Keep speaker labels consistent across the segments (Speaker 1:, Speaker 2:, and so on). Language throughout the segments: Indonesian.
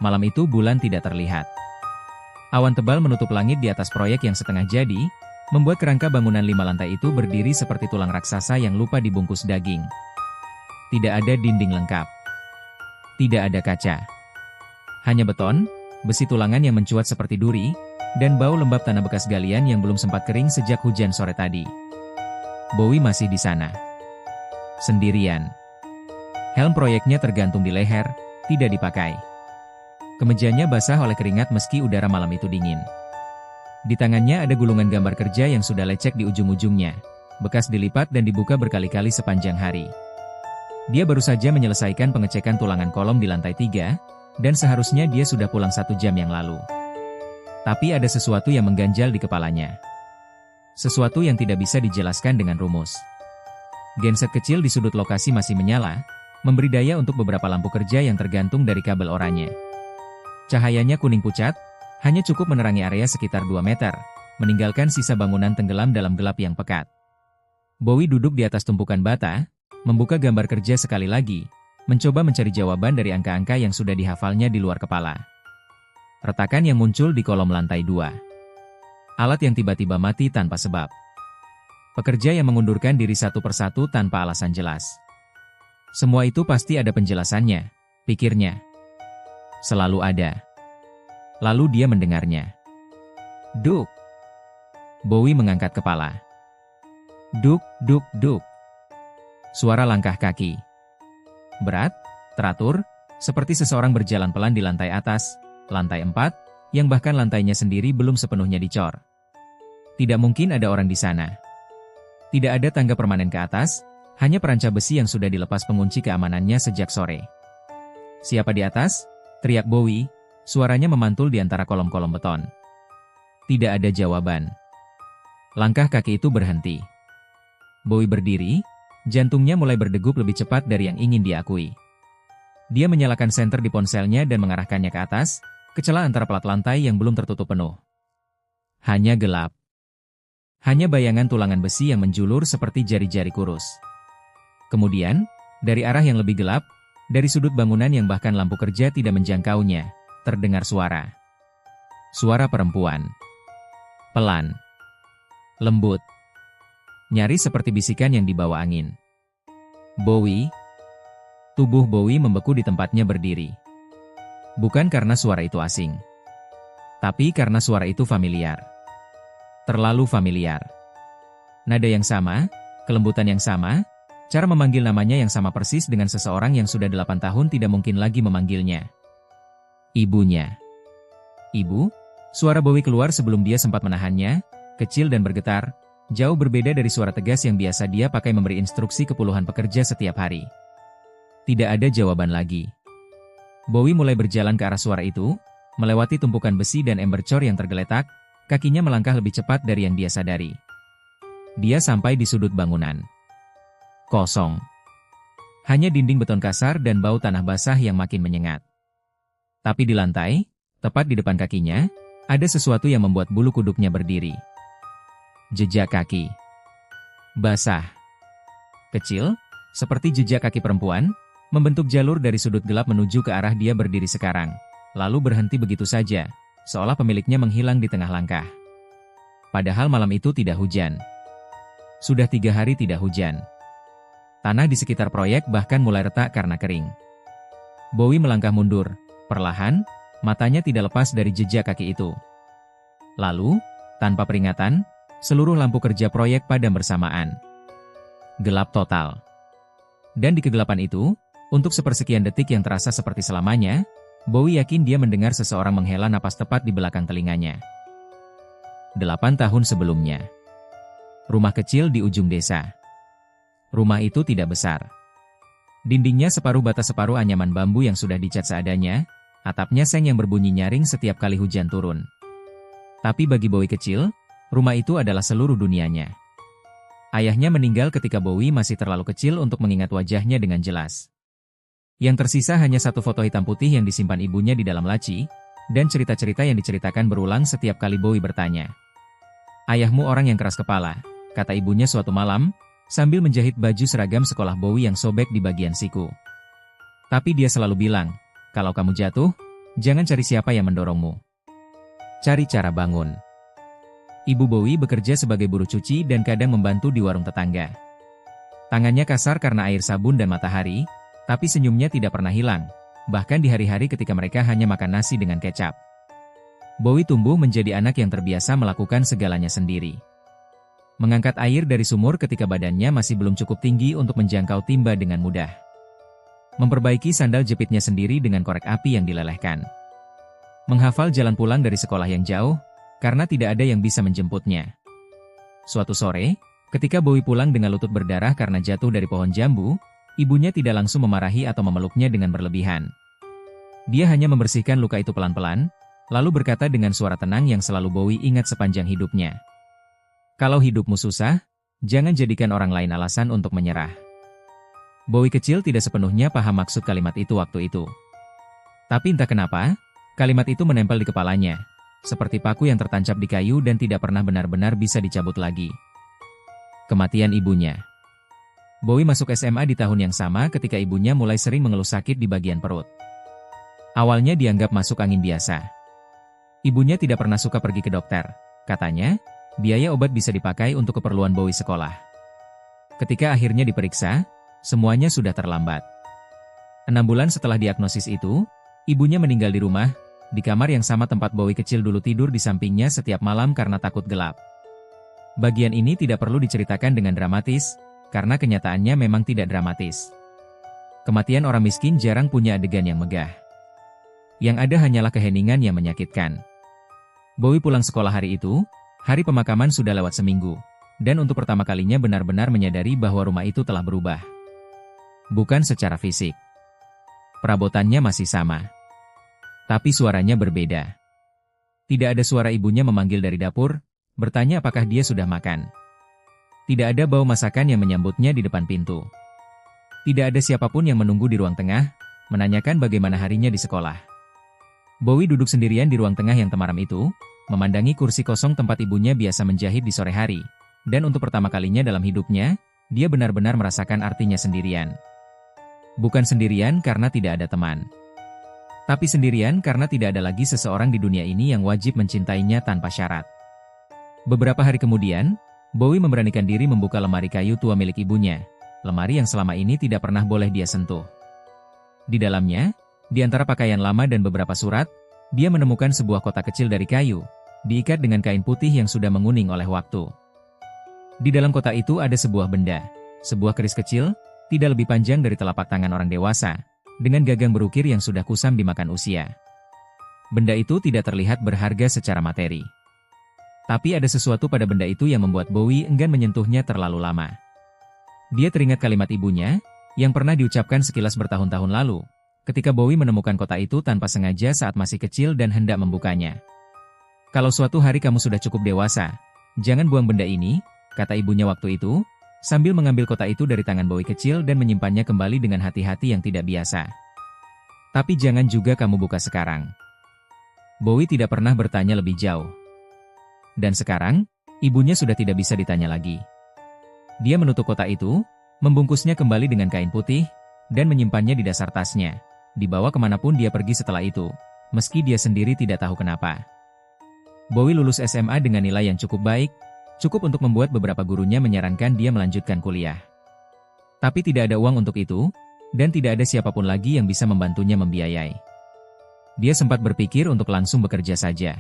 Speaker 1: Malam itu bulan tidak terlihat. Awan tebal menutup langit di atas proyek yang setengah jadi, membuat kerangka bangunan 5 lantai itu berdiri seperti tulang raksasa yang lupa dibungkus daging. Tidak ada dinding lengkap. Tidak ada kaca. Hanya beton, besi tulangan yang mencuat seperti duri, dan bau lembab tanah bekas galian yang belum sempat kering sejak hujan sore tadi. Bowie masih di sana. Sendirian. Helm proyeknya tergantung di leher, tidak dipakai. Kemejanya basah oleh keringat meski udara malam itu dingin. Di tangannya ada gulungan gambar kerja yang sudah lecek di ujung-ujungnya, bekas dilipat dan dibuka berkali-kali sepanjang hari. Dia baru saja menyelesaikan pengecekan tulangan kolom di lantai 3, dan seharusnya dia sudah pulang 1 jam yang lalu. Tapi ada sesuatu yang mengganjal di kepalanya. Sesuatu yang tidak bisa dijelaskan dengan rumus. Genset kecil di sudut lokasi masih menyala, memberi daya untuk beberapa lampu kerja yang tergantung dari kabel oranye. Cahayanya kuning pucat, hanya cukup menerangi area sekitar 2 meter, meninggalkan sisa bangunan tenggelam dalam gelap yang pekat. Bowie duduk di atas tumpukan bata, membuka gambar kerja sekali lagi, mencoba mencari jawaban dari angka-angka yang sudah dihafalnya di luar kepala. Retakan yang muncul di kolom lantai 2. Alat yang tiba-tiba mati tanpa sebab. Pekerja yang mengundurkan diri satu persatu tanpa alasan jelas. Semua itu pasti ada penjelasannya, pikirnya. Selalu ada. Lalu dia mendengarnya. Duk. Bowie mengangkat kepala. Duk, duk, duk. Suara langkah kaki. Berat, teratur, seperti seseorang berjalan pelan di lantai atas, lantai 4, yang bahkan lantainya sendiri belum sepenuhnya dicor. Tidak mungkin ada orang di sana. Tidak ada tangga permanen ke atas, hanya peranca besi yang sudah dilepas pengunci keamanannya sejak sore. Siapa di atas? Teriak Bowie, suaranya memantul di antara kolom-kolom beton. Tidak ada jawaban. Langkah kaki itu berhenti. Bowie berdiri, jantungnya mulai berdegup lebih cepat dari yang ingin diakui. Dia menyalakan senter di ponselnya dan mengarahkannya ke atas, ke celah antara plat lantai yang belum tertutup penuh. Hanya gelap. Hanya bayangan tulangan besi yang menjulur seperti jari-jari kurus. Kemudian, dari arah yang lebih gelap, dari sudut bangunan yang bahkan lampu kerja tidak menjangkaunya, terdengar suara. Suara perempuan. Pelan. Lembut. Nyaris seperti bisikan yang dibawa angin. Bowie. Tubuh Bowie membeku di tempatnya berdiri. Bukan karena suara itu asing. Tapi karena suara itu familiar. Terlalu familiar. Nada yang sama, kelembutan yang sama, cara memanggil namanya yang sama persis dengan seseorang yang sudah 8 tahun tidak mungkin lagi memanggilnya. Ibunya. Ibu? Suara Bowie keluar sebelum dia sempat menahannya, kecil dan bergetar, jauh berbeda dari suara tegas yang biasa dia pakai memberi instruksi ke puluhan pekerja setiap hari. Tidak ada jawaban lagi. Bowie mulai berjalan ke arah suara itu, melewati tumpukan besi dan ember cor yang tergeletak, kakinya melangkah lebih cepat dari yang dia sadari. Dia sampai di sudut bangunan. Kosong. Hanya dinding beton kasar dan bau tanah basah yang makin menyengat. Tapi di lantai, tepat di depan kakinya, ada sesuatu yang membuat bulu kuduknya berdiri. Jejak kaki. Basah. Kecil, seperti jejak kaki perempuan, membentuk jalur dari sudut gelap menuju ke arah dia berdiri sekarang, lalu berhenti begitu saja, seolah pemiliknya menghilang di tengah langkah. Padahal malam itu tidak hujan. Sudah 3 hari tidak hujan. Tanah di sekitar proyek bahkan mulai retak karena kering. Bowie melangkah mundur, perlahan, matanya tidak lepas dari jejak kaki itu. Lalu, tanpa peringatan, seluruh lampu kerja proyek padam bersamaan. Gelap total. Dan di kegelapan itu, untuk sepersekian detik yang terasa seperti selamanya, Bowie yakin dia mendengar seseorang menghela napas tepat di belakang telinganya. 8 tahun sebelumnya. Rumah kecil di ujung desa. Rumah itu tidak besar. Dindingnya separuh bata separuh anyaman bambu yang sudah dicat seadanya, atapnya seng yang berbunyi nyaring setiap kali hujan turun. Tapi bagi Bowie kecil, rumah itu adalah seluruh dunianya. Ayahnya meninggal ketika Bowie masih terlalu kecil untuk mengingat wajahnya dengan jelas. Yang tersisa hanya satu foto hitam putih yang disimpan ibunya di dalam laci, dan cerita-cerita yang diceritakan berulang setiap kali Bowie bertanya. "Ayahmu orang yang keras kepala," kata ibunya suatu malam, sambil menjahit baju seragam sekolah Bowie yang sobek di bagian siku. Tapi dia selalu bilang, "Kalau kamu jatuh, Jangan cari siapa yang mendorongmu. Cari cara bangun. Ibu Bowie bekerja sebagai buruh cuci dan kadang membantu di warung tetangga. Tangannya kasar karena air sabun dan matahari, tapi senyumnya tidak pernah hilang, bahkan di hari-hari ketika mereka hanya makan nasi dengan kecap. Bowie tumbuh menjadi anak yang terbiasa melakukan segalanya sendiri. Mengangkat air dari sumur ketika badannya masih belum cukup tinggi untuk menjangkau timba dengan mudah. Memperbaiki sandal jepitnya sendiri dengan korek api yang dilelehkan. Menghafal jalan pulang dari sekolah yang jauh, karena tidak ada yang bisa menjemputnya. Suatu sore, ketika Bowie pulang dengan lutut berdarah karena jatuh dari pohon jambu, ibunya tidak langsung memarahi atau memeluknya dengan berlebihan. Dia hanya membersihkan luka itu pelan-pelan, lalu berkata dengan suara tenang yang selalu Bowie ingat sepanjang hidupnya. Kalau hidupmu susah, jangan jadikan orang lain alasan untuk menyerah. Bowie kecil tidak sepenuhnya paham maksud kalimat itu waktu itu. Tapi entah kenapa, kalimat itu menempel di kepalanya, seperti paku yang tertancap di kayu dan tidak pernah benar-benar bisa dicabut lagi. Kematian ibunya. Bowie masuk SMA di tahun yang sama ketika ibunya mulai sering mengeluh sakit di bagian perut. Awalnya dianggap masuk angin biasa. Ibunya tidak pernah suka pergi ke dokter. Katanya, biaya obat bisa dipakai untuk keperluan Bowie sekolah. Ketika akhirnya diperiksa, semuanya sudah terlambat. 6 bulan setelah diagnosis itu, ibunya meninggal di rumah, di kamar yang sama tempat Bowie kecil dulu tidur di sampingnya setiap malam karena takut gelap. Bagian ini tidak perlu diceritakan dengan dramatis, karena kenyataannya memang tidak dramatis. Kematian orang miskin jarang punya adegan yang megah. Yang ada hanyalah keheningan yang menyakitkan. Bowie pulang sekolah hari itu, hari pemakaman sudah lewat seminggu, dan untuk pertama kalinya benar-benar menyadari bahwa rumah itu telah berubah. Bukan secara fisik. Perabotannya masih sama. Tapi suaranya berbeda. Tidak ada suara ibunya memanggil dari dapur, bertanya apakah dia sudah makan. Tidak ada bau masakan yang menyambutnya di depan pintu. Tidak ada siapapun yang menunggu di ruang tengah, menanyakan bagaimana harinya di sekolah. Bowie duduk sendirian di ruang tengah yang temaram itu, memandangi kursi kosong tempat ibunya biasa menjahit di sore hari, dan untuk pertama kalinya dalam hidupnya, dia benar-benar merasakan artinya sendirian. Bukan sendirian karena tidak ada teman. Tapi sendirian karena tidak ada lagi seseorang di dunia ini yang wajib mencintainya tanpa syarat. Beberapa hari kemudian, Bowie memberanikan diri membuka lemari kayu tua milik ibunya, lemari yang selama ini tidak pernah boleh dia sentuh. Di dalamnya, di antara pakaian lama dan beberapa surat, dia menemukan sebuah kotak kecil dari kayu, diikat dengan kain putih yang sudah menguning oleh waktu. Di dalam kotak itu ada sebuah benda, sebuah keris kecil, tidak lebih panjang dari telapak tangan orang dewasa, dengan gagang berukir yang sudah kusam dimakan usia. Benda itu tidak terlihat berharga secara materi. Tapi ada sesuatu pada benda itu yang membuat Bowie enggan menyentuhnya terlalu lama. Dia teringat kalimat ibunya, yang pernah diucapkan sekilas bertahun-tahun lalu, ketika Bowie menemukan kotak itu tanpa sengaja saat masih kecil dan hendak membukanya. Kalau suatu hari kamu sudah cukup dewasa, jangan buang benda ini, kata ibunya waktu itu, sambil mengambil kotak itu dari tangan Bowie kecil dan menyimpannya kembali dengan hati-hati yang tidak biasa. Tapi jangan juga kamu buka sekarang. Bowie tidak pernah bertanya lebih jauh. Dan sekarang, ibunya sudah tidak bisa ditanya lagi. Dia menutup kotak itu, membungkusnya kembali dengan kain putih, dan menyimpannya di dasar tasnya, dibawa kemanapun dia pergi setelah itu, meski dia sendiri tidak tahu kenapa. Bowie lulus SMA dengan nilai yang cukup baik, cukup untuk membuat beberapa gurunya menyarankan dia melanjutkan kuliah. Tapi tidak ada uang untuk itu, dan tidak ada siapapun lagi yang bisa membantunya membiayai. Dia sempat berpikir untuk langsung bekerja saja.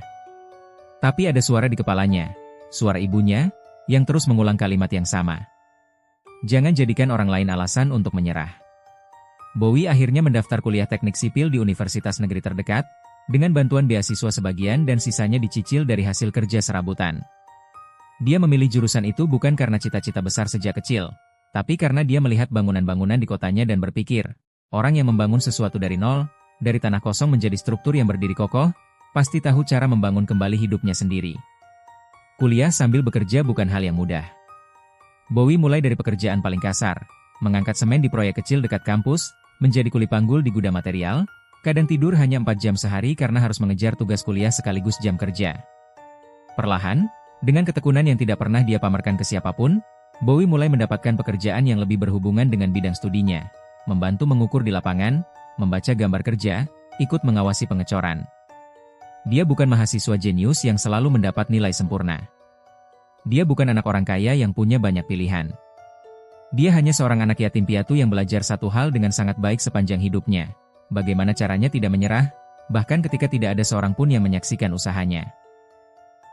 Speaker 1: Tapi ada suara di kepalanya, suara ibunya, yang terus mengulang kalimat yang sama. Jangan jadikan orang lain alasan untuk menyerah. Bowie akhirnya mendaftar kuliah teknik sipil di universitas negeri terdekat, dengan bantuan beasiswa sebagian dan sisanya dicicil dari hasil kerja serabutan. Dia memilih jurusan itu bukan karena cita-cita besar sejak kecil, tapi karena dia melihat bangunan-bangunan di kotanya dan berpikir, orang yang membangun sesuatu dari nol, dari tanah kosong menjadi struktur yang berdiri kokoh, pasti tahu cara membangun kembali hidupnya sendiri. Kuliah sambil bekerja bukan hal yang mudah. Bowie mulai dari pekerjaan paling kasar, mengangkat semen di proyek kecil dekat kampus, menjadi kuli panggul di gudang material, kadang tidur hanya 4 jam sehari karena harus mengejar tugas kuliah sekaligus jam kerja. Perlahan, dengan ketekunan yang tidak pernah dia pamerkan ke siapapun, Bowie mulai mendapatkan pekerjaan yang lebih berhubungan dengan bidang studinya, membantu mengukur di lapangan, membaca gambar kerja, ikut mengawasi pengecoran. Dia bukan mahasiswa jenius yang selalu mendapat nilai sempurna. Dia bukan anak orang kaya yang punya banyak pilihan. Dia hanya seorang anak yatim piatu yang belajar satu hal dengan sangat baik sepanjang hidupnya. Bagaimana caranya tidak menyerah, bahkan ketika tidak ada seorang pun yang menyaksikan usahanya.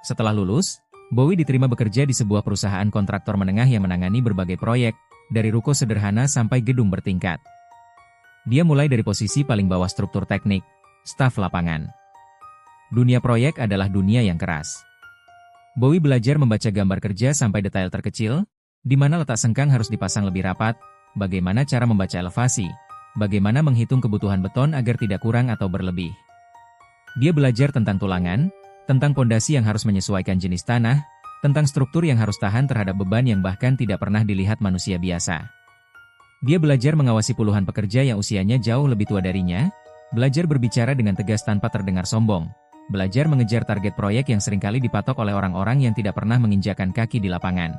Speaker 1: Setelah lulus, Bowie diterima bekerja di sebuah perusahaan kontraktor menengah yang menangani berbagai proyek, dari ruko sederhana sampai gedung bertingkat. Dia mulai dari posisi paling bawah struktur teknik, staf lapangan. Dunia proyek adalah dunia yang keras. Bowie belajar membaca gambar kerja sampai detail terkecil, di mana letak sengkang harus dipasang lebih rapat, bagaimana cara membaca elevasi, bagaimana menghitung kebutuhan beton agar tidak kurang atau berlebih. Dia belajar tentang tulangan, tentang pondasi yang harus menyesuaikan jenis tanah, tentang struktur yang harus tahan terhadap beban yang bahkan tidak pernah dilihat manusia biasa. Dia belajar mengawasi puluhan pekerja yang usianya jauh lebih tua darinya, belajar berbicara dengan tegas tanpa terdengar sombong, belajar mengejar target proyek yang seringkali dipatok oleh orang-orang yang tidak pernah menginjakan kaki di lapangan.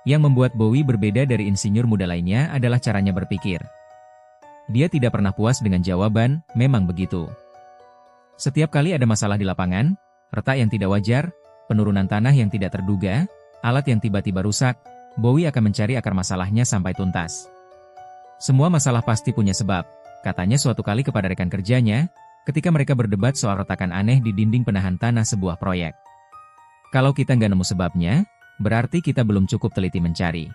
Speaker 1: Yang membuat Bowie berbeda dari insinyur muda lainnya adalah caranya berpikir. Dia tidak pernah puas dengan jawaban, memang begitu. Setiap kali ada masalah di lapangan, retak yang tidak wajar, penurunan tanah yang tidak terduga, alat yang tiba-tiba rusak, Bowie akan mencari akar masalahnya sampai tuntas. Semua masalah pasti punya sebab, katanya suatu kali kepada rekan kerjanya, ketika mereka berdebat soal retakan aneh di dinding penahan tanah sebuah proyek. Kalau kita nggak nemu sebabnya, berarti kita belum cukup teliti mencari.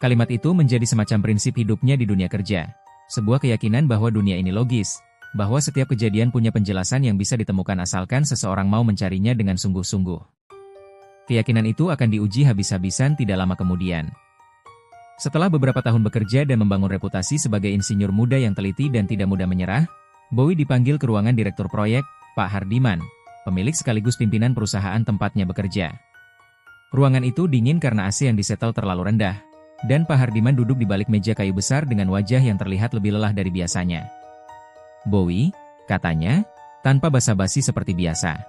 Speaker 1: Kalimat itu menjadi semacam prinsip hidupnya di dunia kerja, sebuah keyakinan bahwa dunia ini logis, bahwa setiap kejadian punya penjelasan yang bisa ditemukan asalkan seseorang mau mencarinya dengan sungguh-sungguh. Keyakinan itu akan diuji habis-habisan tidak lama kemudian. Setelah beberapa tahun bekerja dan membangun reputasi sebagai insinyur muda yang teliti dan tidak mudah menyerah, Bowie dipanggil ke ruangan direktur proyek, Pak Hardiman, pemilik sekaligus pimpinan perusahaan tempatnya bekerja. Ruangan itu dingin karena AC yang disetel terlalu rendah, dan Pak Hardiman duduk di balik meja kayu besar dengan wajah yang terlihat lebih lelah dari biasanya. Bowie, katanya, tanpa basa-basi seperti biasa.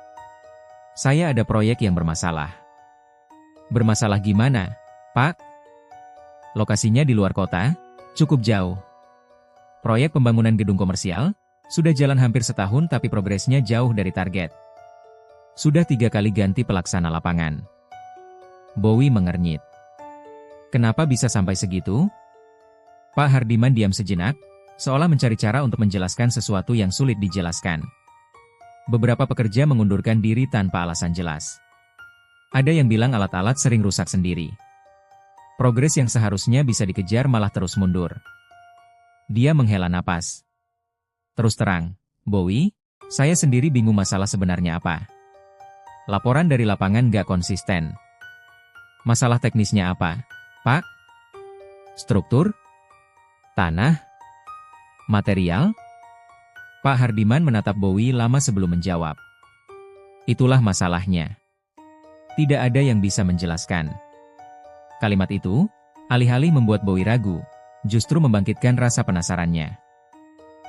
Speaker 1: Saya ada proyek yang bermasalah. Bermasalah gimana, Pak? Lokasinya di luar kota, cukup jauh. Proyek pembangunan gedung komersial, sudah jalan hampir setahun tapi progresnya jauh dari target. Sudah 3 kali ganti pelaksana lapangan. Bowie mengernyit. Kenapa bisa sampai segitu? Pak Hardiman diam sejenak, seolah mencari cara untuk menjelaskan sesuatu yang sulit dijelaskan. Beberapa pekerja mengundurkan diri tanpa alasan jelas. Ada yang bilang alat-alat sering rusak sendiri. Progres yang seharusnya bisa dikejar malah terus mundur. Dia menghela napas. Terus terang, Bowie, saya sendiri bingung masalah sebenarnya apa. Laporan dari lapangan gak konsisten. Masalah teknisnya apa, Pak? Struktur? Tanah? Material? Pak Hardiman menatap Bowie lama sebelum menjawab. Itulah masalahnya. Tidak ada yang bisa menjelaskan. Kalimat itu, alih-alih membuat Bowie ragu, justru membangkitkan rasa penasarannya.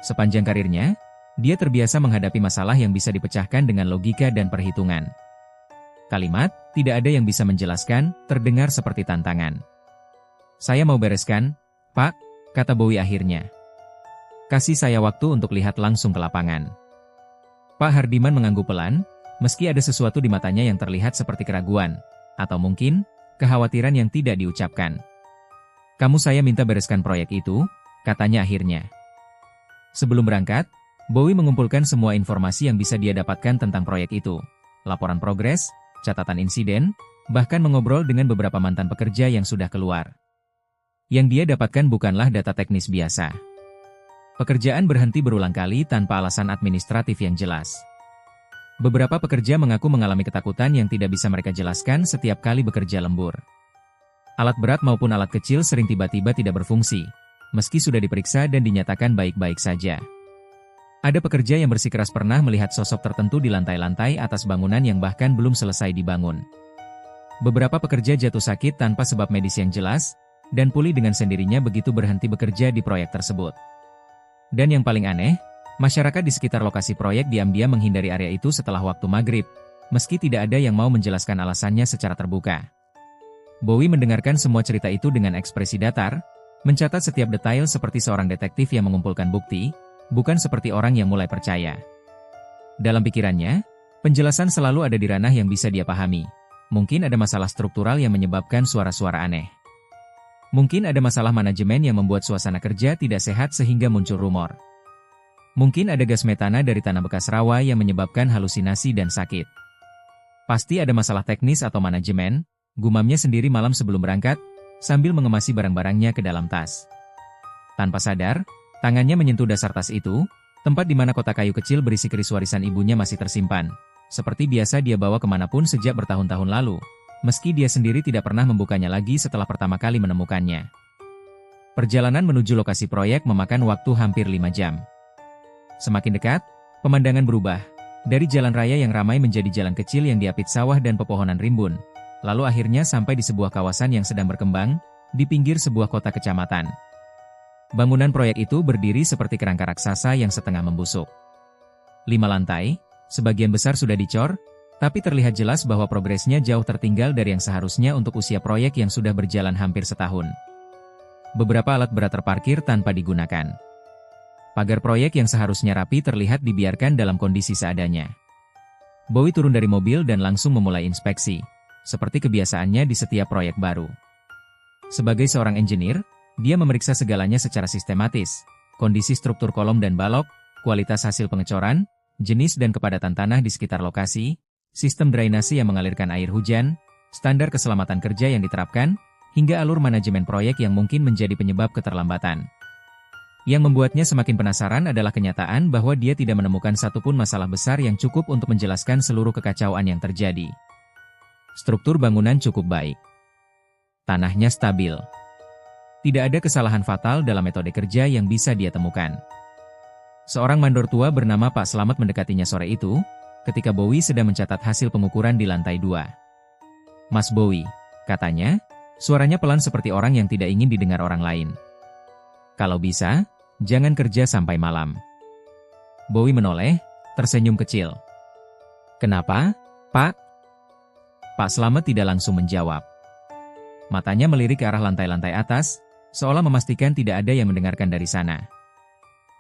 Speaker 1: Sepanjang karirnya, dia terbiasa menghadapi masalah yang bisa dipecahkan dengan logika dan perhitungan. Kalimat, tidak ada yang bisa menjelaskan, terdengar seperti tantangan. Saya mau bereskan, Pak, kata Bowie akhirnya. Kasih saya waktu untuk lihat langsung ke lapangan. Pak Hardiman mengangguk pelan, meski ada sesuatu di matanya yang terlihat seperti keraguan, atau mungkin, kekhawatiran yang tidak diucapkan. Kamu saya minta bereskan proyek itu, katanya akhirnya. Sebelum berangkat, Bowie mengumpulkan semua informasi yang bisa dia dapatkan tentang proyek itu. Laporan progres, catatan insiden, bahkan mengobrol dengan beberapa mantan pekerja yang sudah keluar. Yang dia dapatkan bukanlah data teknis biasa. Pekerjaan berhenti berulang kali tanpa alasan administratif yang jelas. Beberapa pekerja mengaku mengalami ketakutan yang tidak bisa mereka jelaskan setiap kali bekerja lembur. Alat berat maupun alat kecil sering tiba-tiba tidak berfungsi, meski sudah diperiksa dan dinyatakan baik-baik saja. Ada pekerja yang bersikeras pernah melihat sosok tertentu di lantai-lantai atas bangunan yang bahkan belum selesai dibangun. Beberapa pekerja jatuh sakit tanpa sebab medis yang jelas, dan pulih dengan sendirinya begitu berhenti bekerja di proyek tersebut. Dan yang paling aneh, masyarakat di sekitar lokasi proyek diam-diam menghindari area itu setelah waktu maghrib, meski tidak ada yang mau menjelaskan alasannya secara terbuka. Bowie mendengarkan semua cerita itu dengan ekspresi datar, mencatat setiap detail seperti seorang detektif yang mengumpulkan bukti, bukan seperti orang yang mulai percaya. Dalam pikirannya, penjelasan selalu ada di ranah yang bisa dia pahami. Mungkin ada masalah struktural yang menyebabkan suara-suara aneh. Mungkin ada masalah manajemen yang membuat suasana kerja tidak sehat sehingga muncul rumor. Mungkin ada gas metana dari tanah bekas rawa yang menyebabkan halusinasi dan sakit. Pasti ada masalah teknis atau manajemen, gumamnya sendiri malam sebelum berangkat, sambil mengemasi barang-barangnya ke dalam tas. Tanpa sadar, tangannya menyentuh dasar tas itu, tempat di mana kotak kayu kecil berisi keris warisan ibunya masih tersimpan. Seperti biasa dia bawa kemanapun sejak bertahun-tahun lalu, meski dia sendiri tidak pernah membukanya lagi setelah pertama kali menemukannya. Perjalanan menuju lokasi proyek memakan waktu hampir 5 jam. Semakin dekat, pemandangan berubah. Dari jalan raya yang ramai menjadi jalan kecil yang diapit sawah dan pepohonan rimbun. Lalu akhirnya sampai di sebuah kawasan yang sedang berkembang, di pinggir sebuah kota kecamatan. Bangunan proyek itu berdiri seperti kerangka raksasa yang setengah membusuk. 5 lantai, sebagian besar sudah dicor, tapi terlihat jelas bahwa progresnya jauh tertinggal dari yang seharusnya untuk usia proyek yang sudah berjalan hampir setahun. Beberapa alat berat terparkir tanpa digunakan. Pagar proyek yang seharusnya rapi terlihat dibiarkan dalam kondisi seadanya. Bowie turun dari mobil dan langsung memulai inspeksi, seperti kebiasaannya di setiap proyek baru. Sebagai seorang engineer, dia memeriksa segalanya secara sistematis, kondisi struktur kolom dan balok, kualitas hasil pengecoran, jenis dan kepadatan tanah di sekitar lokasi, sistem drainase yang mengalirkan air hujan, standar keselamatan kerja yang diterapkan, hingga alur manajemen proyek yang mungkin menjadi penyebab keterlambatan. Yang membuatnya semakin penasaran adalah kenyataan bahwa dia tidak menemukan satupun masalah besar yang cukup untuk menjelaskan seluruh kekacauan yang terjadi. Struktur bangunan cukup baik. Tanahnya stabil. Tidak ada kesalahan fatal dalam metode kerja yang bisa dia temukan. Seorang mandor tua bernama Pak Slamet mendekatinya sore itu, ketika Bowie sedang mencatat hasil pengukuran di lantai 2. "Mas Bowie," katanya, suaranya pelan seperti orang yang tidak ingin didengar orang lain. "Kalau bisa, jangan kerja sampai malam." Bowie menoleh, tersenyum kecil. "Kenapa, Pak?" Pak Slamet tidak langsung menjawab. Matanya melirik ke arah lantai-lantai atas, seolah memastikan tidak ada yang mendengarkan dari sana.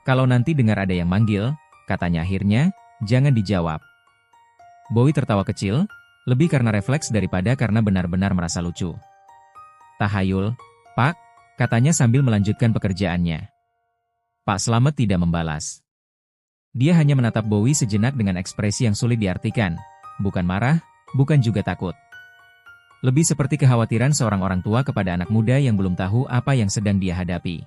Speaker 1: "Kalau nanti dengar ada yang manggil," katanya akhirnya, "jangan dijawab." Bowie tertawa kecil, lebih karena refleks daripada karena benar-benar merasa lucu. "Tahayul, Pak," katanya sambil melanjutkan pekerjaannya. Pak Slamet tidak membalas. Dia hanya menatap Bowie sejenak dengan ekspresi yang sulit diartikan, bukan marah, bukan juga takut. Lebih seperti kekhawatiran seorang orang tua kepada anak muda yang belum tahu apa yang sedang dia hadapi.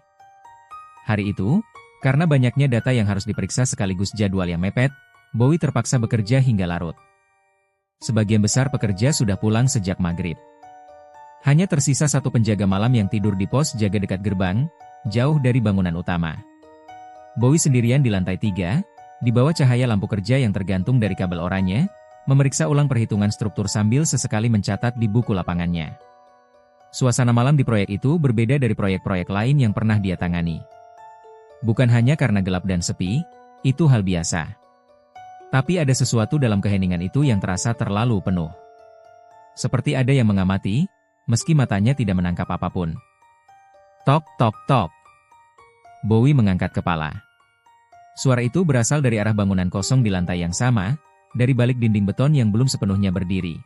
Speaker 1: Hari itu, karena banyaknya data yang harus diperiksa sekaligus jadwal yang mepet, Bowie terpaksa bekerja hingga larut. Sebagian besar pekerja sudah pulang sejak maghrib. Hanya tersisa satu penjaga malam yang tidur di pos jaga dekat gerbang, jauh dari bangunan utama. Bowie sendirian di lantai 3, di bawah cahaya lampu kerja yang tergantung dari kabel oranye, memeriksa ulang perhitungan struktur sambil sesekali mencatat di buku lapangannya. Suasana malam di proyek itu berbeda dari proyek-proyek lain yang pernah dia tangani. Bukan hanya karena gelap dan sepi, itu hal biasa. Tapi ada sesuatu dalam keheningan itu yang terasa terlalu penuh. Seperti ada yang mengamati, meski matanya tidak menangkap apapun. Tok, tok, tok. Bowie mengangkat kepala. Suara itu berasal dari arah bangunan kosong di lantai yang sama, dari balik dinding beton yang belum sepenuhnya berdiri.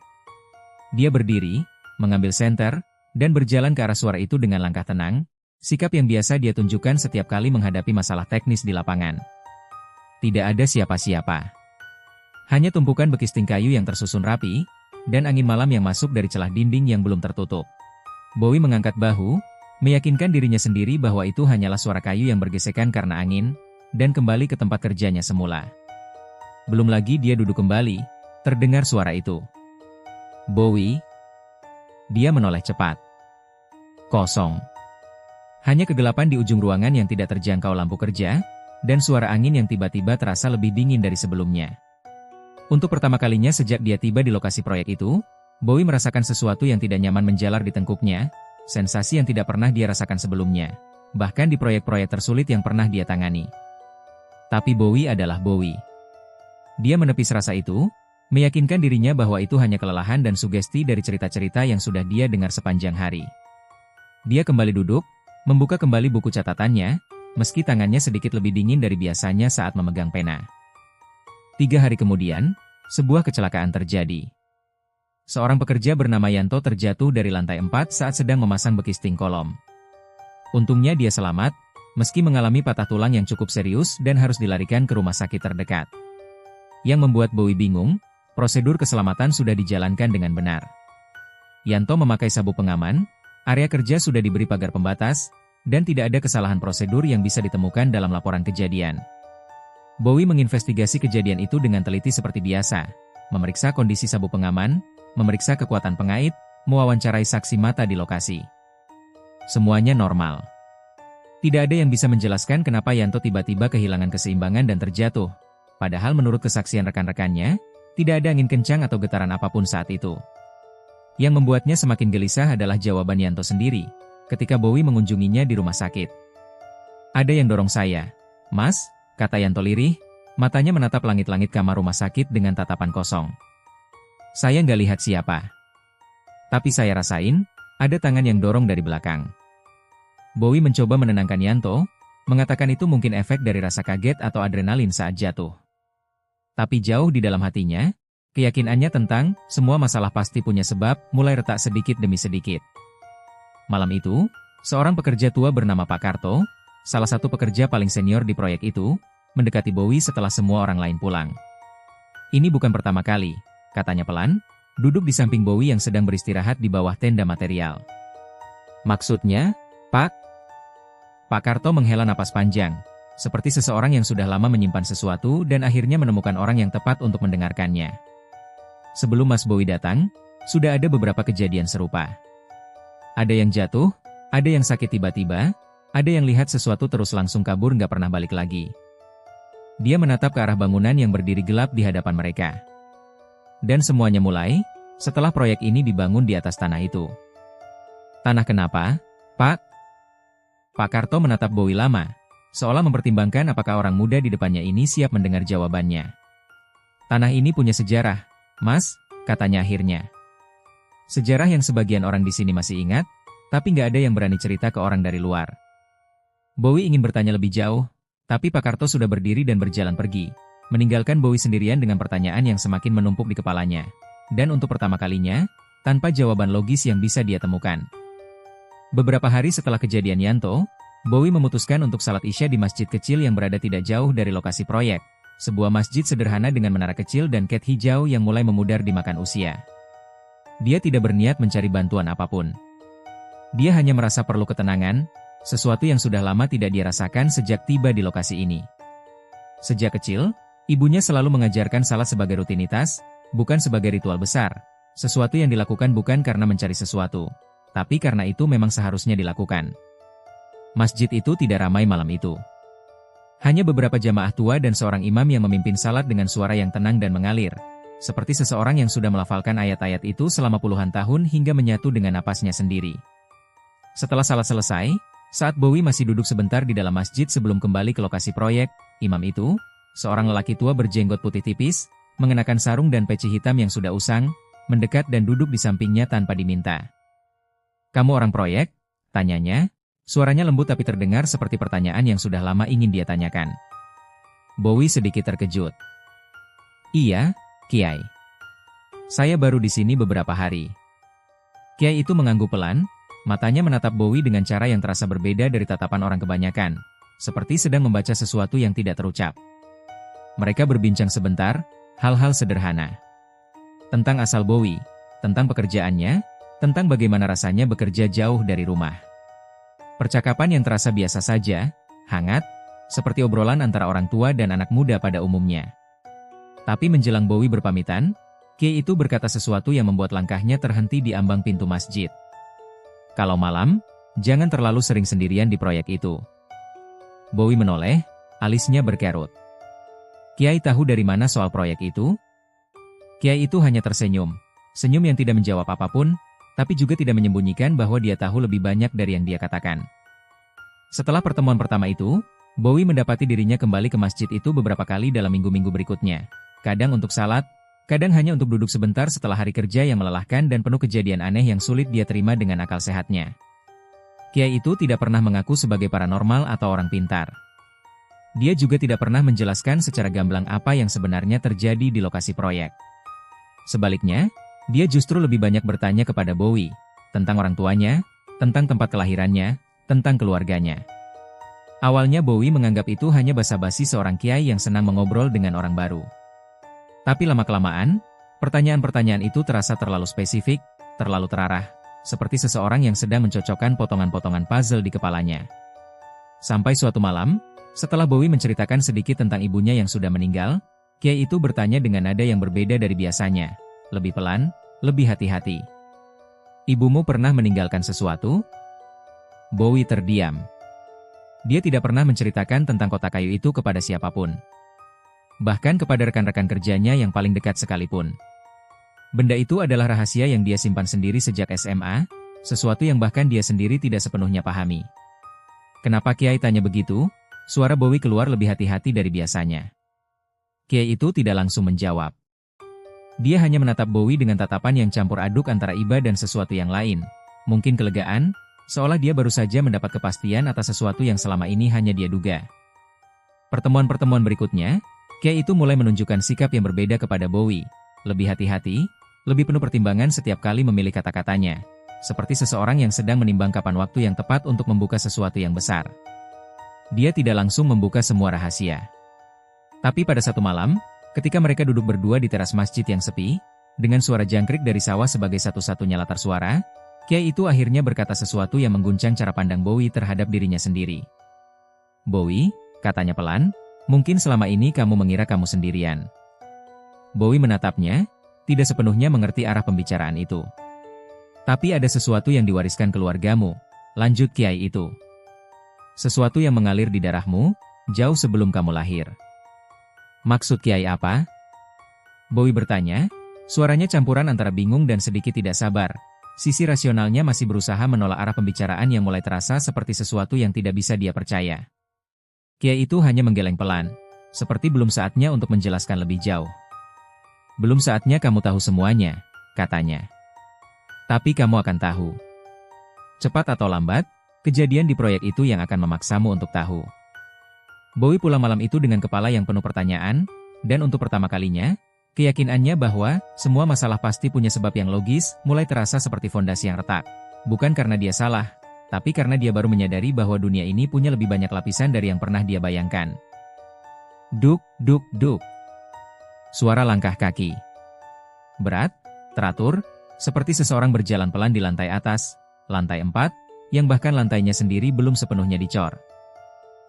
Speaker 1: Dia berdiri, mengambil senter, dan berjalan ke arah suara itu dengan langkah tenang, sikap yang biasa dia tunjukkan setiap kali menghadapi masalah teknis di lapangan. Tidak ada siapa-siapa. Hanya tumpukan bekisting kayu yang tersusun rapi, dan angin malam yang masuk dari celah dinding yang belum tertutup. Bowie mengangkat bahu, meyakinkan dirinya sendiri bahwa itu hanyalah suara kayu yang bergesekan karena angin, dan kembali ke tempat kerjanya semula. Belum lagi dia duduk kembali, terdengar suara itu. "Bowie?" Dia menoleh cepat. Kosong. Hanya kegelapan di ujung ruangan yang tidak terjangkau lampu kerja, dan suara angin yang tiba-tiba terasa lebih dingin dari sebelumnya. Untuk pertama kalinya sejak dia tiba di lokasi proyek itu, Bowie merasakan sesuatu yang tidak nyaman menjalar di tengkuknya, sensasi yang tidak pernah dia rasakan sebelumnya, bahkan di proyek-proyek tersulit yang pernah dia tangani. Tapi Bowie adalah Bowie. Dia menepis rasa itu, meyakinkan dirinya bahwa itu hanya kelelahan dan sugesti dari cerita-cerita yang sudah dia dengar sepanjang hari. Dia kembali duduk, membuka kembali buku catatannya, meski tangannya sedikit lebih dingin dari biasanya saat memegang pena. 3 hari kemudian, sebuah kecelakaan terjadi. Seorang pekerja bernama Yanto terjatuh dari lantai 4 saat sedang memasang bekisting kolom. Untungnya dia selamat, meski mengalami patah tulang yang cukup serius dan harus dilarikan ke rumah sakit terdekat. Yang membuat Bowie bingung, prosedur keselamatan sudah dijalankan dengan benar. Yanto memakai sabuk pengaman, area kerja sudah diberi pagar pembatas, dan tidak ada kesalahan prosedur yang bisa ditemukan dalam laporan kejadian. Bowie menginvestigasi kejadian itu dengan teliti seperti biasa, memeriksa kondisi sabuk pengaman, memeriksa kekuatan pengait, mewawancarai saksi mata di lokasi. Semuanya normal. Tidak ada yang bisa menjelaskan kenapa Yanto tiba-tiba kehilangan keseimbangan dan terjatuh, padahal menurut kesaksian rekan-rekannya, tidak ada angin kencang atau getaran apapun saat itu. Yang membuatnya semakin gelisah adalah jawaban Yanto sendiri, ketika Bowie mengunjunginya di rumah sakit. "Ada yang dorong saya, Mas," kata Yanto lirih, matanya menatap langit-langit kamar rumah sakit dengan tatapan kosong. "Saya nggak lihat siapa. Tapi saya rasain, ada tangan yang dorong dari belakang." Bowie mencoba menenangkan Yanto, mengatakan itu mungkin efek dari rasa kaget atau adrenalin saat jatuh. Tapi jauh di dalam hatinya, keyakinannya tentang semua masalah pasti punya sebab mulai retak sedikit demi sedikit. Malam itu, seorang pekerja tua bernama Pak Karto, salah satu pekerja paling senior di proyek itu, mendekati Bowie setelah semua orang lain pulang. "Ini bukan pertama kali," katanya pelan, duduk di samping Bowie yang sedang beristirahat di bawah tenda material. "Maksudnya, Pak?" Pak Karto menghela napas panjang, seperti seseorang yang sudah lama menyimpan sesuatu dan akhirnya menemukan orang yang tepat untuk mendengarkannya. "Sebelum Mas Bowie datang, sudah ada beberapa kejadian serupa. Ada yang jatuh, ada yang sakit tiba-tiba, ada yang lihat sesuatu terus langsung kabur nggak pernah balik lagi." Dia menatap ke arah bangunan yang berdiri gelap di hadapan mereka. "Dan semuanya mulai setelah proyek ini dibangun di atas tanah itu." "Tanah kenapa, Pak?" Pak Karto menatap Bowie lama, seolah mempertimbangkan apakah orang muda di depannya ini siap mendengar jawabannya. "Tanah ini punya sejarah, Mas," katanya akhirnya. "Sejarah yang sebagian orang di sini masih ingat, tapi nggak ada yang berani cerita ke orang dari luar." Bowie ingin bertanya lebih jauh, tapi Pak Karto sudah berdiri dan berjalan pergi, meninggalkan Bowie sendirian dengan pertanyaan yang semakin menumpuk di kepalanya. Dan untuk pertama kalinya, tanpa jawaban logis yang bisa dia temukan. Beberapa hari setelah kejadian Yanto, Bowie memutuskan untuk salat Isya di masjid kecil yang berada tidak jauh dari lokasi proyek. Sebuah masjid sederhana dengan menara kecil dan ket hijau yang mulai memudar dimakan usia. Dia tidak berniat mencari bantuan apapun. Dia hanya merasa perlu ketenangan, sesuatu yang sudah lama tidak dia rasakan sejak tiba di lokasi ini. Sejak kecil, ibunya selalu mengajarkan salat sebagai rutinitas, bukan sebagai ritual besar, sesuatu yang dilakukan bukan karena mencari sesuatu, tapi karena itu memang seharusnya dilakukan. Masjid itu tidak ramai malam itu. Hanya beberapa jamaah tua dan seorang imam yang memimpin salat dengan suara yang tenang dan mengalir, seperti seseorang yang sudah melafalkan ayat-ayat itu selama puluhan tahun hingga menyatu dengan napasnya sendiri. Setelah salat selesai, saat Bowie masih duduk sebentar di dalam masjid sebelum kembali ke lokasi proyek, imam itu, seorang lelaki tua berjenggot putih tipis, mengenakan sarung dan peci hitam yang sudah usang, mendekat dan duduk di sampingnya tanpa diminta. "Kamu orang proyek?" tanyanya. Suaranya lembut tapi terdengar seperti pertanyaan yang sudah lama ingin dia tanyakan. Bowie sedikit terkejut. "Iya, Kiai. Saya baru di sini beberapa hari." Kiai itu mengangguk pelan, matanya menatap Bowie dengan cara yang terasa berbeda dari tatapan orang kebanyakan, seperti sedang membaca sesuatu yang tidak terucap. Mereka berbincang sebentar, hal-hal sederhana. Tentang asal Bowie, tentang pekerjaannya, tentang bagaimana rasanya bekerja jauh dari rumah. Percakapan yang terasa biasa saja, hangat, seperti obrolan antara orang tua dan anak muda pada umumnya. Tapi menjelang Bowie berpamitan, Kiai itu berkata sesuatu yang membuat langkahnya terhenti di ambang pintu masjid. "Kalau malam, jangan terlalu sering sendirian di proyek itu." Bowie menoleh, alisnya berkerut. "Kiai tahu dari mana soal proyek itu?" Kiai itu hanya tersenyum, senyum yang tidak menjawab apapun, tapi juga tidak menyembunyikan bahwa dia tahu lebih banyak dari yang dia katakan. Setelah pertemuan pertama itu, Bowie mendapati dirinya kembali ke masjid itu beberapa kali dalam minggu-minggu berikutnya. Kadang untuk salat, kadang hanya untuk duduk sebentar setelah hari kerja yang melelahkan dan penuh kejadian aneh yang sulit dia terima dengan akal sehatnya. Kiai itu tidak pernah mengaku sebagai paranormal atau orang pintar. Dia juga tidak pernah menjelaskan secara gamblang apa yang sebenarnya terjadi di lokasi proyek. Sebaliknya, dia justru lebih banyak bertanya kepada Bowie, tentang orang tuanya, tentang tempat kelahirannya, tentang keluarganya. Awalnya Bowie menganggap itu hanya basa-basi seorang kiai yang senang mengobrol dengan orang baru. Tapi lama-kelamaan, pertanyaan-pertanyaan itu terasa terlalu spesifik, terlalu terarah, seperti seseorang yang sedang mencocokkan potongan-potongan puzzle di kepalanya. Sampai suatu malam, setelah Bowie menceritakan sedikit tentang ibunya yang sudah meninggal, kiai itu bertanya dengan nada yang berbeda dari biasanya, lebih pelan, lebih hati-hati. "Ibumu pernah meninggalkan sesuatu?" Bowie terdiam. Dia tidak pernah menceritakan tentang kotak kayu itu kepada siapapun. Bahkan kepada rekan-rekan kerjanya yang paling dekat sekalipun. Benda itu adalah rahasia yang dia simpan sendiri sejak SMA, sesuatu yang bahkan dia sendiri tidak sepenuhnya pahami. Kenapa Kiai tanya begitu? Suara Bowie keluar lebih hati-hati dari biasanya. Kiai itu tidak langsung menjawab. Dia hanya menatap Bowie dengan tatapan yang campur aduk antara iba dan sesuatu yang lain. Mungkin kelegaan, seolah dia baru saja mendapat kepastian atas sesuatu yang selama ini hanya dia duga. Pertemuan-pertemuan berikutnya, Kiai itu mulai menunjukkan sikap yang berbeda kepada Bowie. Lebih hati-hati, lebih penuh pertimbangan setiap kali memilih kata-katanya. Seperti seseorang yang sedang menimbang kapan waktu yang tepat untuk membuka sesuatu yang besar. Dia tidak langsung membuka semua rahasia. Tapi pada satu malam, ketika mereka duduk berdua di teras masjid yang sepi, dengan suara jangkrik dari sawah sebagai satu-satunya latar suara, Kiai itu akhirnya berkata sesuatu yang mengguncang cara pandang Bowie terhadap dirinya sendiri. "Bowie," katanya pelan, "mungkin selama ini kamu mengira kamu sendirian." Bowie menatapnya, tidak sepenuhnya mengerti arah pembicaraan itu. "Tapi ada sesuatu yang diwariskan keluargamu," lanjut Kiai itu. "Sesuatu yang mengalir di darahmu, jauh sebelum kamu lahir." "Maksud Kiai apa?" Bowie bertanya, suaranya campuran antara bingung dan sedikit tidak sabar. Sisi rasionalnya masih berusaha menolak arah pembicaraan yang mulai terasa seperti sesuatu yang tidak bisa dia percaya. Kiai itu hanya menggeleng pelan, seperti belum saatnya untuk menjelaskan lebih jauh. "Belum saatnya kamu tahu semuanya," katanya. "Tapi kamu akan tahu. Cepat atau lambat, kejadian di proyek itu yang akan memaksamu untuk tahu." Bowie pulang malam itu dengan kepala yang penuh pertanyaan, dan untuk pertama kalinya, keyakinannya bahwa semua masalah pasti punya sebab yang logis mulai terasa seperti fondasi yang retak. Bukan karena dia salah, tapi karena dia baru menyadari bahwa dunia ini punya lebih banyak lapisan dari yang pernah dia bayangkan. Duk, duk, duk. Suara langkah kaki. Berat, teratur, seperti seseorang berjalan pelan di lantai atas, lantai 4, yang bahkan lantainya sendiri belum sepenuhnya dicor.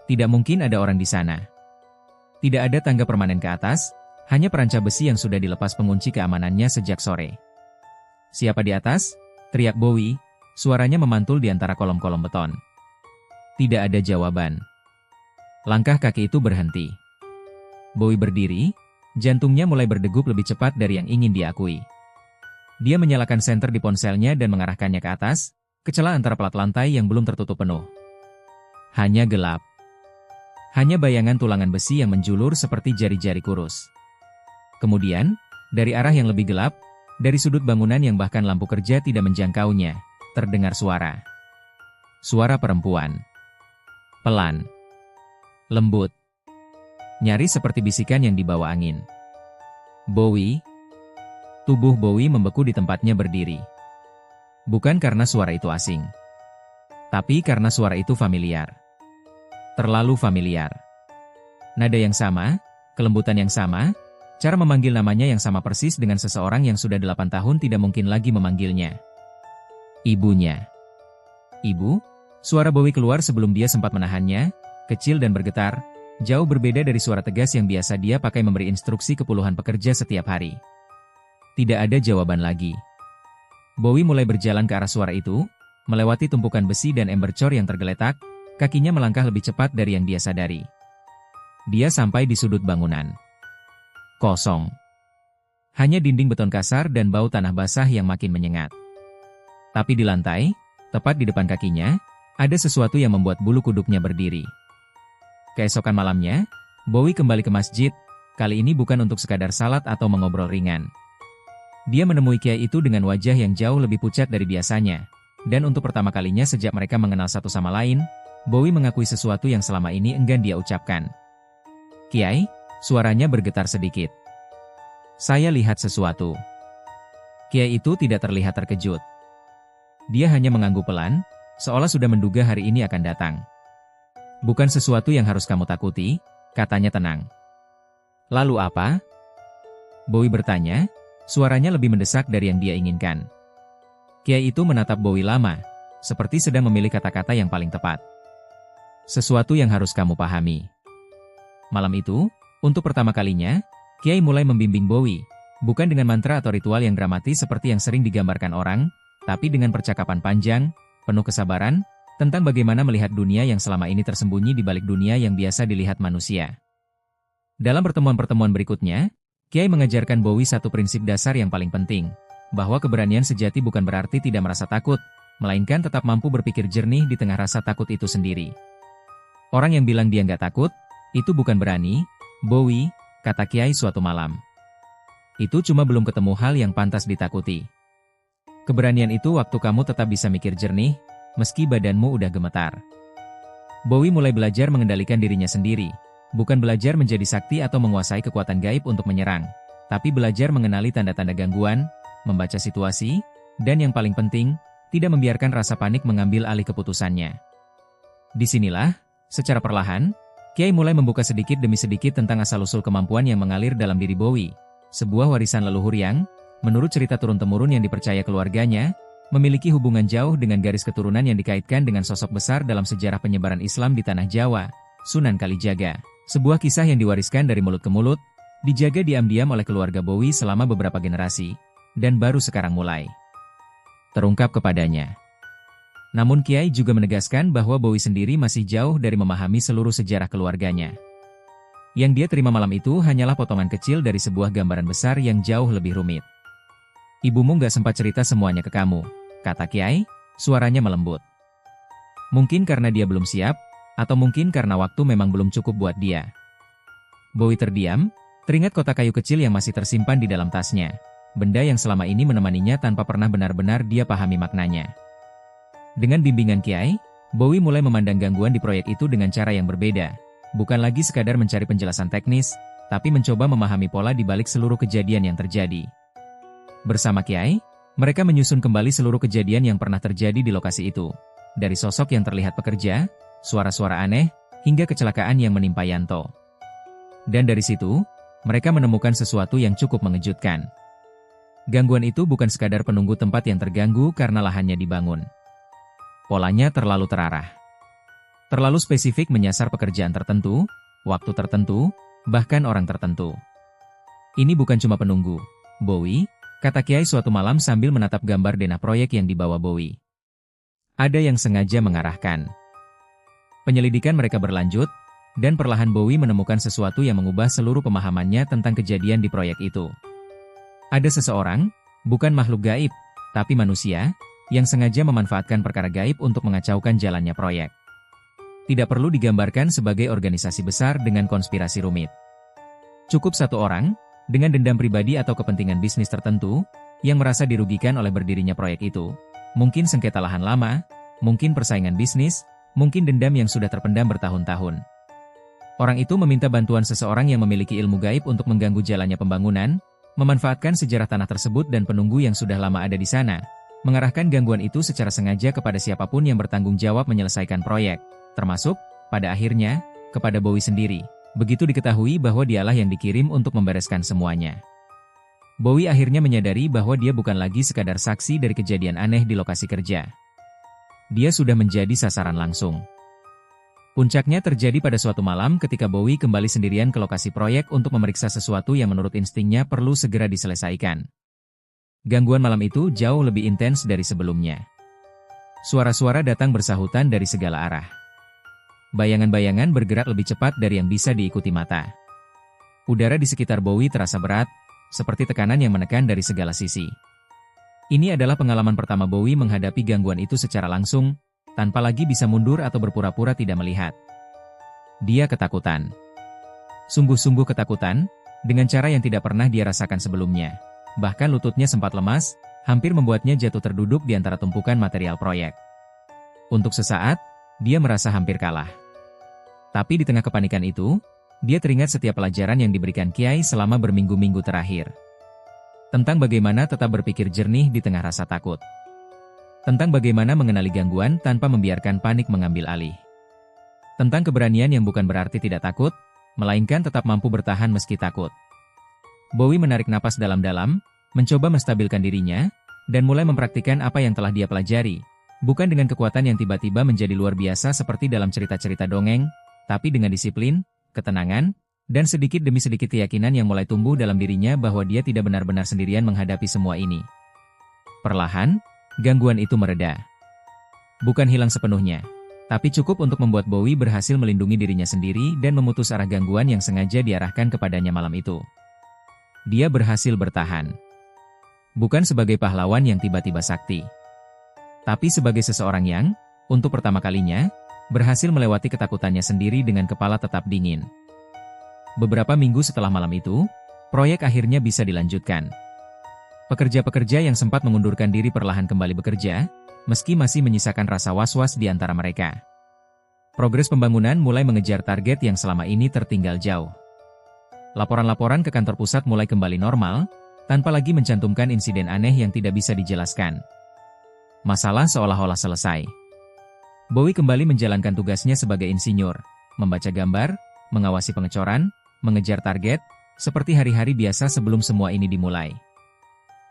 Speaker 1: Tidak mungkin ada orang di sana. Tidak ada tangga permanen ke atas, hanya perancah besi yang sudah dilepas pengunci keamanannya sejak sore. "Siapa di atas?" teriak Bowie, suaranya memantul di antara kolom-kolom beton. Tidak ada jawaban. Langkah kaki itu berhenti. Bowie berdiri, jantungnya mulai berdegup lebih cepat dari yang ingin diakui. Dia menyalakan senter di ponselnya dan mengarahkannya ke atas, ke celah antara plat lantai yang belum tertutup penuh. Hanya gelap. Hanya bayangan tulangan besi yang menjulur seperti jari-jari kurus. Kemudian, dari arah yang lebih gelap, dari sudut bangunan yang bahkan lampu kerja tidak menjangkaunya, terdengar suara. Suara perempuan. Pelan. Lembut. Nyaris seperti bisikan yang dibawa angin. "Bowie." Tubuh Bowie membeku di tempatnya berdiri. Bukan karena suara itu asing. Tapi karena suara itu familiar. Terlalu familiar. Nada yang sama, kelembutan yang sama, cara memanggil namanya yang sama persis dengan seseorang yang sudah 8 tahun tidak mungkin lagi memanggilnya. Ibunya. "Ibu?" Suara Bowie keluar sebelum dia sempat menahannya, kecil dan bergetar, jauh berbeda dari suara tegas yang biasa dia pakai memberi instruksi ke puluhan pekerja setiap hari. Tidak ada jawaban lagi. Bowie mulai berjalan ke arah suara itu, melewati tumpukan besi dan ember cor yang tergeletak, kakinya melangkah lebih cepat dari yang dia sadari. Dia sampai di sudut bangunan. Kosong. Hanya dinding beton kasar dan bau tanah basah yang makin menyengat. Tapi di lantai, tepat di depan kakinya, ada sesuatu yang membuat bulu kuduknya berdiri. Keesokan malamnya, Bowie kembali ke masjid, kali ini bukan untuk sekadar salat atau mengobrol ringan. Dia menemui kiai itu dengan wajah yang jauh lebih pucat dari biasanya, Dan untuk pertama kalinya sejak mereka mengenal satu sama lain, Bowie mengakui sesuatu yang selama ini enggan dia ucapkan. "Kiai," suaranya bergetar sedikit. "Saya lihat sesuatu." Kiai itu tidak terlihat terkejut. Dia hanya mengangguk pelan, seolah sudah menduga hari ini akan datang. "Bukan sesuatu yang harus kamu takuti," katanya tenang. "Lalu apa?" Bowie bertanya, suaranya lebih mendesak dari yang dia inginkan. Kiai itu menatap Bowie lama, seperti sedang memilih kata-kata yang paling tepat. "Sesuatu yang harus kamu pahami." Malam itu, untuk pertama kalinya, Kiai mulai membimbing Bowie, bukan dengan mantra atau ritual yang dramatis seperti yang sering digambarkan orang, tapi dengan percakapan panjang, penuh kesabaran, tentang bagaimana melihat dunia yang selama ini tersembunyi di balik dunia yang biasa dilihat manusia. Dalam pertemuan-pertemuan berikutnya, Kiai mengajarkan Bowie satu prinsip dasar yang paling penting, bahwa keberanian sejati bukan berarti tidak merasa takut, melainkan tetap mampu berpikir jernih di tengah rasa takut itu sendiri. "Orang yang bilang dia nggak takut, itu bukan berani, Bowie," kata Kiai suatu malam. "Itu cuma belum ketemu hal yang pantas ditakuti. Keberanian itu waktu kamu tetap bisa mikir jernih, meski badanmu udah gemetar." Bowie mulai belajar mengendalikan dirinya sendiri, bukan belajar menjadi sakti atau menguasai kekuatan gaib untuk menyerang, tapi belajar mengenali tanda-tanda gangguan, membaca situasi, dan yang paling penting, tidak membiarkan rasa panik mengambil alih keputusannya. Disinilah, secara perlahan, Kiai mulai membuka sedikit demi sedikit tentang asal-usul kemampuan yang mengalir dalam diri Bowie, sebuah warisan leluhur yang, menurut cerita turun-temurun yang dipercaya keluarganya, memiliki hubungan jauh dengan garis keturunan yang dikaitkan dengan sosok besar dalam sejarah penyebaran Islam di Tanah Jawa, Sunan Kalijaga. Sebuah kisah yang diwariskan dari mulut ke mulut, dijaga diam-diam oleh keluarga Bowie selama beberapa generasi, dan baru sekarang mulai terungkap kepadanya. Namun Kiai juga menegaskan bahwa Bowie sendiri masih jauh dari memahami seluruh sejarah keluarganya. Yang dia terima malam itu hanyalah potongan kecil dari sebuah gambaran besar yang jauh lebih rumit. "Ibumu gak sempat cerita semuanya ke kamu," kata Kiai, suaranya melembut. "Mungkin karena dia belum siap, atau mungkin karena waktu memang belum cukup buat dia." Bowie terdiam, teringat kotak kayu kecil yang masih tersimpan di dalam tasnya. Benda yang selama ini menemaninya tanpa pernah benar-benar dia pahami maknanya. Dengan bimbingan Kiai, Bowie mulai memandang gangguan di proyek itu dengan cara yang berbeda. Bukan lagi sekadar mencari penjelasan teknis, tapi mencoba memahami pola di balik seluruh kejadian yang terjadi. Bersama Kiai, mereka menyusun kembali seluruh kejadian yang pernah terjadi di lokasi itu. Dari sosok yang terlihat pekerja, suara-suara aneh, hingga kecelakaan yang menimpa Yanto. Dan dari situ, mereka menemukan sesuatu yang cukup mengejutkan. Gangguan itu bukan sekadar penunggu tempat yang terganggu karena lahannya dibangun. Polanya terlalu terarah. Terlalu spesifik menyasar pekerjaan tertentu, waktu tertentu, bahkan orang tertentu. "Ini bukan cuma penunggu, Bowie," kata Kiai suatu malam sambil menatap gambar denah proyek yang dibawa Bowie. "Ada yang sengaja mengarahkan." Penyelidikan mereka berlanjut, dan perlahan Bowie menemukan sesuatu yang mengubah seluruh pemahamannya tentang kejadian di proyek itu. Ada seseorang, bukan makhluk gaib, tapi manusia, yang sengaja memanfaatkan perkara gaib untuk mengacaukan jalannya proyek. Tidak perlu digambarkan sebagai organisasi besar dengan konspirasi rumit. Cukup satu orang, dengan dendam pribadi atau kepentingan bisnis tertentu, yang merasa dirugikan oleh berdirinya proyek itu. Mungkin sengketa lahan lama, mungkin persaingan bisnis, mungkin dendam yang sudah terpendam bertahun-tahun. Orang itu meminta bantuan seseorang yang memiliki ilmu gaib untuk mengganggu jalannya pembangunan, memanfaatkan sejarah tanah tersebut dan penunggu yang sudah lama ada di sana, mengarahkan gangguan itu secara sengaja kepada siapapun yang bertanggung jawab menyelesaikan proyek, termasuk, pada akhirnya, kepada Bowie sendiri. Begitu diketahui bahwa dialah yang dikirim untuk membereskan semuanya. Bowie akhirnya menyadari bahwa dia bukan lagi sekadar saksi dari kejadian aneh di lokasi kerja. Dia sudah menjadi sasaran langsung. Puncaknya terjadi pada suatu malam ketika Bowie kembali sendirian ke lokasi proyek untuk memeriksa sesuatu yang menurut instingnya perlu segera diselesaikan. Gangguan malam itu jauh lebih intens dari sebelumnya. Suara-suara datang bersahutan dari segala arah. Bayangan-bayangan bergerak lebih cepat dari yang bisa diikuti mata. Udara di sekitar Bowie terasa berat, seperti tekanan yang menekan dari segala sisi. Ini adalah pengalaman pertama Bowie menghadapi gangguan itu secara langsung, tanpa lagi bisa mundur atau berpura-pura tidak melihat. Dia ketakutan. Sungguh-sungguh ketakutan, dengan cara yang tidak pernah dia rasakan sebelumnya. Bahkan lututnya sempat lemas, hampir membuatnya jatuh terduduk di antara tumpukan material proyek. Untuk sesaat, dia merasa hampir kalah. Tapi di tengah kepanikan itu, dia teringat setiap pelajaran yang diberikan Kiai selama berminggu-minggu terakhir. Tentang bagaimana tetap berpikir jernih di tengah rasa takut. Tentang bagaimana mengenali gangguan tanpa membiarkan panik mengambil alih. Tentang keberanian yang bukan berarti tidak takut, melainkan tetap mampu bertahan meski takut. Bowie menarik napas dalam-dalam, mencoba menstabilkan dirinya, dan mulai mempraktikkan apa yang telah dia pelajari, bukan dengan kekuatan yang tiba-tiba menjadi luar biasa seperti dalam cerita-cerita dongeng, tapi dengan disiplin, ketenangan, dan sedikit demi sedikit keyakinan yang mulai tumbuh dalam dirinya bahwa dia tidak benar-benar sendirian menghadapi semua ini. Perlahan, gangguan itu mereda. Bukan hilang sepenuhnya, tapi cukup untuk membuat Bowie berhasil melindungi dirinya sendiri dan memutus arah gangguan yang sengaja diarahkan kepadanya malam itu. Dia berhasil bertahan. Bukan sebagai pahlawan yang tiba-tiba sakti, tapi sebagai seseorang yang, untuk pertama kalinya, berhasil melewati ketakutannya sendiri dengan kepala tetap dingin. Beberapa minggu setelah malam itu, proyek akhirnya bisa dilanjutkan. Pekerja-pekerja yang sempat mengundurkan diri perlahan kembali bekerja, meski masih menyisakan rasa was-was di antara mereka. Progres pembangunan mulai mengejar target yang selama ini tertinggal jauh. Laporan-laporan ke kantor pusat mulai kembali normal, tanpa lagi mencantumkan insiden aneh yang tidak bisa dijelaskan. Masalah seolah-olah selesai. Bowie kembali menjalankan tugasnya sebagai insinyur, membaca gambar, mengawasi pengecoran, mengejar target, seperti hari-hari biasa sebelum semua ini dimulai.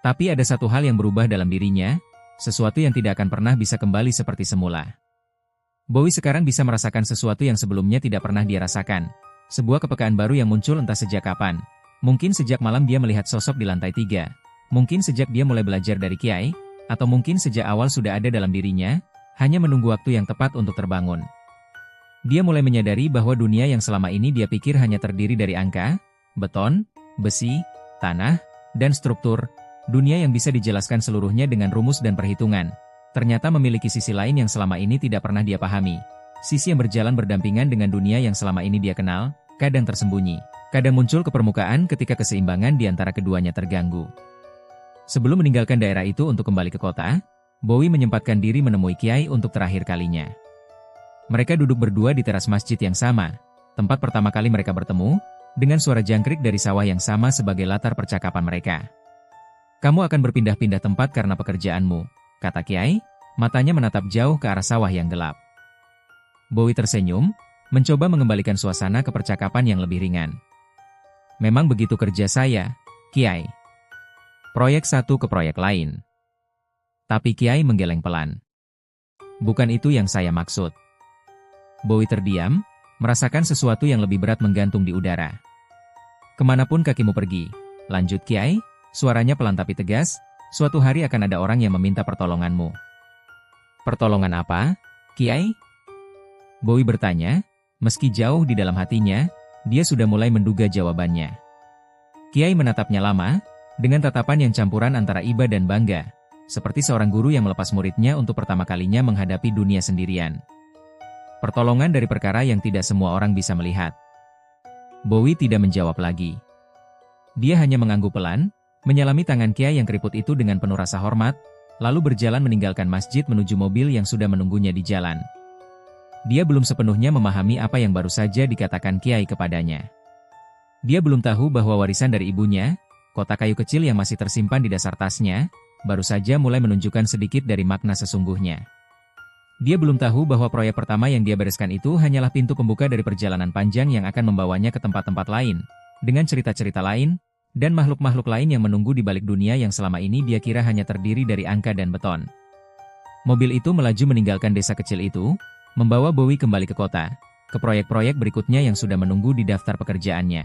Speaker 1: Tapi ada satu hal yang berubah dalam dirinya, sesuatu yang tidak akan pernah bisa kembali seperti semula. Bowie sekarang bisa merasakan sesuatu yang sebelumnya tidak pernah dia rasakan, sebuah kepekaan baru yang muncul entah sejak kapan. Mungkin sejak malam dia melihat sosok di lantai 3, mungkin sejak dia mulai belajar dari Kiai, atau mungkin sejak awal sudah ada dalam dirinya, hanya menunggu waktu yang tepat untuk terbangun. Dia mulai menyadari bahwa dunia yang selama ini dia pikir hanya terdiri dari angka, beton, besi, tanah, dan struktur, dunia yang bisa dijelaskan seluruhnya dengan rumus dan perhitungan, ternyata memiliki sisi lain yang selama ini tidak pernah dia pahami. Sisi yang berjalan berdampingan dengan dunia yang selama ini dia kenal, kadang tersembunyi, kadang muncul ke permukaan ketika keseimbangan di antara keduanya terganggu. Sebelum meninggalkan daerah itu untuk kembali ke kota, Bowie menyempatkan diri menemui Kiai untuk terakhir kalinya. Mereka duduk berdua di teras masjid yang sama, tempat pertama kali mereka bertemu, dengan suara jangkrik dari sawah yang sama sebagai latar percakapan mereka. "Kamu akan berpindah-pindah tempat karena pekerjaanmu," kata Kiai, matanya menatap jauh ke arah sawah yang gelap. Bowie tersenyum, mencoba mengembalikan suasana ke percakapan yang lebih ringan. "Memang begitu kerja saya, Kiai. Proyek satu ke proyek lain." Tapi Kiai menggeleng pelan. "Bukan itu yang saya maksud." Bowie terdiam, merasakan sesuatu yang lebih berat menggantung di udara. "Kemanapun kakimu pergi," lanjut Kiai, suaranya pelan tapi tegas, "suatu hari akan ada orang yang meminta pertolonganmu." "Pertolongan apa, Kiai?" Bowie bertanya, meski jauh di dalam hatinya, dia sudah mulai menduga jawabannya. Kiai menatapnya lama, dengan tatapan yang campuran antara iba dan bangga, seperti seorang guru yang melepas muridnya untuk pertama kalinya menghadapi dunia sendirian. Pertolongan dari perkara yang tidak semua orang bisa melihat. Bowie tidak menjawab lagi. Dia hanya mengangguk pelan, menyalami tangan Kiai yang keriput itu dengan penuh rasa hormat, lalu berjalan meninggalkan masjid menuju mobil yang sudah menunggunya di jalan. Dia belum sepenuhnya memahami apa yang baru saja dikatakan Kiai kepadanya. Dia belum tahu bahwa warisan dari ibunya, kotak kayu kecil yang masih tersimpan di dasar tasnya, baru saja mulai menunjukkan sedikit dari makna sesungguhnya. Dia belum tahu bahwa proyek pertama yang dia bereskan itu hanyalah pintu pembuka dari perjalanan panjang yang akan membawanya ke tempat-tempat lain, dengan cerita-cerita lain, dan makhluk-makhluk lain yang menunggu di balik dunia yang selama ini dia kira hanya terdiri dari angka dan beton. Mobil itu melaju meninggalkan desa kecil itu, membawa Bowie kembali ke kota, ke proyek-proyek berikutnya yang sudah menunggu di daftar pekerjaannya.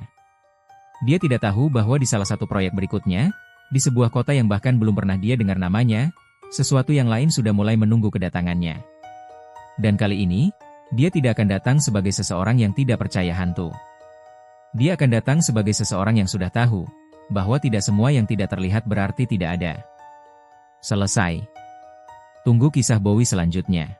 Speaker 1: Dia tidak tahu bahwa di salah satu proyek berikutnya, di sebuah kota yang bahkan belum pernah dia dengar namanya, sesuatu yang lain sudah mulai menunggu kedatangannya. Dan kali ini, dia tidak akan datang sebagai seseorang yang tidak percaya hantu. Dia akan datang sebagai seseorang yang sudah tahu, bahwa tidak semua yang tidak terlihat berarti tidak ada. Selesai. Tunggu kisah Bowie selanjutnya.